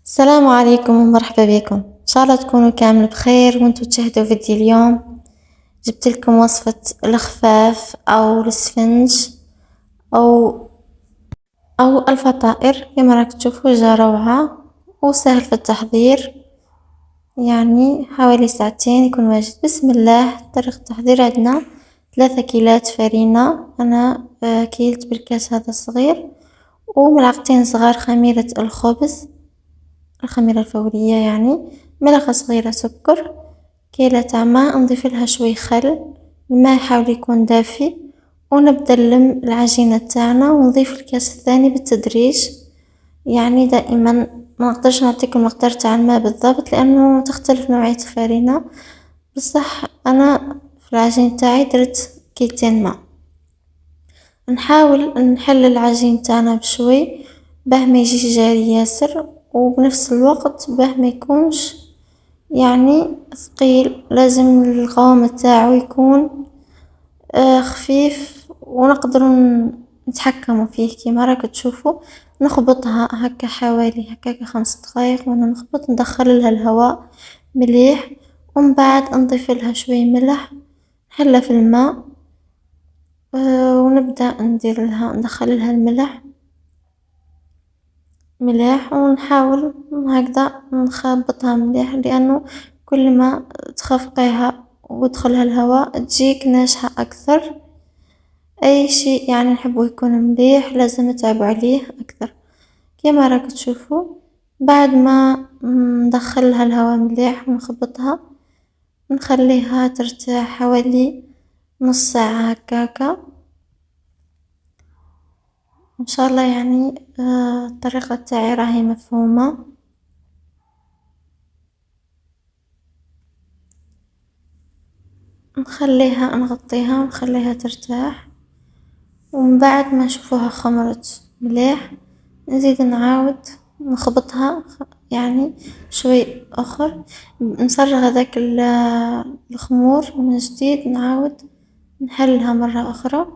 السلام عليكم ومرحبا بكم، ان شاء الله تكونوا كامل بخير وانتوا تشاهدوا فيديو اليوم. جبت لكم وصفة الخفاف او الاسفنج او الفطائر. كما راك تشوفوا جا روعة وسهل في التحضير، يعني حوالي ساعتين يكون واجد. بسم الله. طريقة التحضير: عندنا 3 كيلات فرينة، انا كيلت بالكاس هذا الصغير، وملعقتين صغار خميرة الخبز، الخميرة الفورية يعني، ملعقة صغيرة سكر، كيلة تاع ماء، نضيف لها شوي خل، الماء يحاول يكون دافي، ونبدا نلم العجينة تاعنا ونضيف الكاس الثاني بالتدريج. يعني دائما ما نقدرش نعطيكم المقدار تاع الماء بالضبط لانه تختلف نوعية الفرينة، بصح انا في العجين تاعي درت كيلتين ماء. نحاول نحل العجين تاعنا بشوي باه ما يجيش جاري ياسر، وبنفس الوقت باه ما يكونش يعني ثقيل. لازم القوام تاعو يكون خفيف ونقدر نتحكموا فيه. كيما راك تشوفوا نخبطها هكا حوالي هكاك 5 دقايق، وانا نخبط ندخل لها الهواء مليح، ومن بعد نضيف لها شوي ملح، نحلها في الماء ونبدأ ندخل لها الملح مليح، ونحاول هكذا نخبطها مليح، لانه كل ما تخفقيها ويدخلها الهواء تجيك ناجحة اكثر. اي شيء يعني نحبه يكون مليح لازم نتعب عليه اكثر. كما راك تشوفوا بعد ما ندخلها الهواء مليح ونخبطها، نخليها ترتاح حوالي نص ساعة هكاكا ان شاء الله. يعني الطريقة تاعي راهي مفهومة. نغطيها ونخليها ترتاح، ومن بعد ما نشوفوها خمرت مليح نزيد نعاود نخبطها يعني شوي اخر، نفرغ هذاك الخمور من جديد، نعاود نحلها مرة اخرى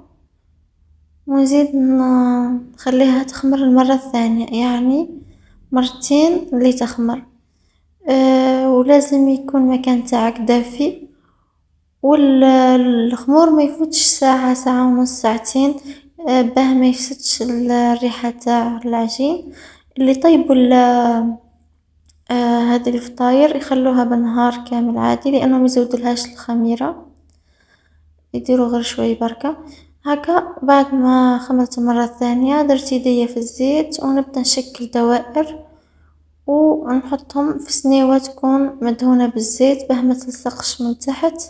ونزيد نخليها تخمر المرة الثانية، يعني مرتين اللي تخمر. ولازم يكون مكان تاعك دافي، والخمور ما يفوتش ساعة، ساعة ونص، ساعتين، باه ما يفسدش الريحة تاع العجين. اللي طيبوا هذه الفطاير يخلوها بالنهار كامل عادي، لانه ما يزودلهاش الخميرة، يديروا غير شوي بركة هكا. بعد ما خمرت المرة الثانية درت يدي في الزيت ونبدأ نشكل دوائر ونحطهم في صنيوة تكون مدهونة بالزيت باه ما تلصقش من تحت،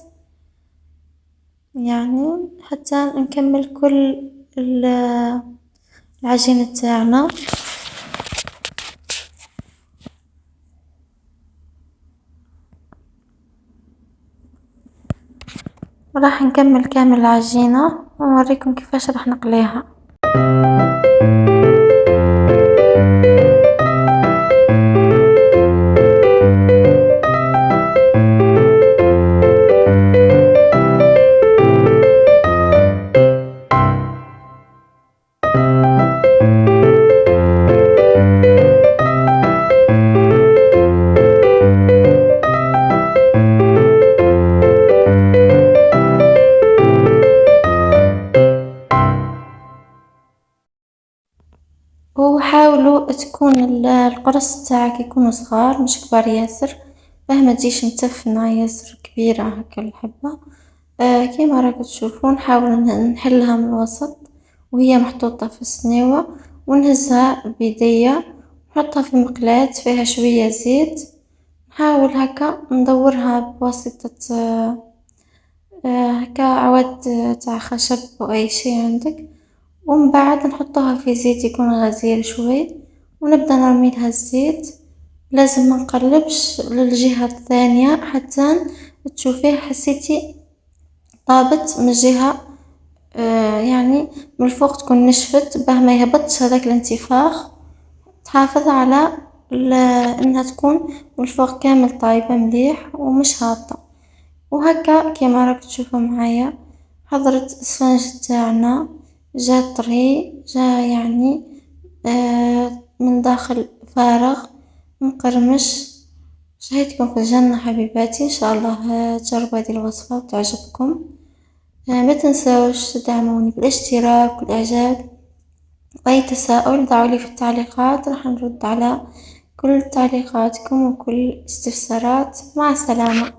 يعني حتى نكمل كل العجينة تاعنا. راح نكمل كامل العجينة ونوريكم كيفاش راح نقليها. وحاولوا تكون القرص تاعك يكونوا صغار مش كبار ياسر، باه ما تجيش متفنة ياسر كبيرة هكا الحبة. كيما راكم تشوفون نحاول نحلها من الوسط وهي محطوطة في الصنيوة، ونهزها بيديا، نحطها في مقلاة فيها شوية زيت، نحاول هكا ندورها بواسطة هكا عواد تاع خشب أو أي شي عندك، ومن بعد نحطها في زيت يكون غزير شوي، ونبدأ نرمي لها الزيت. لازم ما نقلبش للجهة الثانية حتى تشوفيه حسيتي طابت من جهة، يعني من الفوق تكون نشفت باه ما يهبطش هذاك الانتفاخ. تحافظ على انها تكون من الفوق كامل طايبة مليح ومش هابطة. وهكا كيما راك تشوفوا معايا حضرت السفنج تاعنا، جا طري، جا يعني من داخل فارغ، مقرمش. شهيتكم في الجنة حبيباتي، إن شاء الله تجربوا هذه الوصفة وتعجبكم. ما تنسوش تدعموني بالاشتراك والإعجاب، وأي تساؤل ضعولي في التعليقات، راح نرد على كل تعليقاتكم وكل استفسارات. مع السلامة.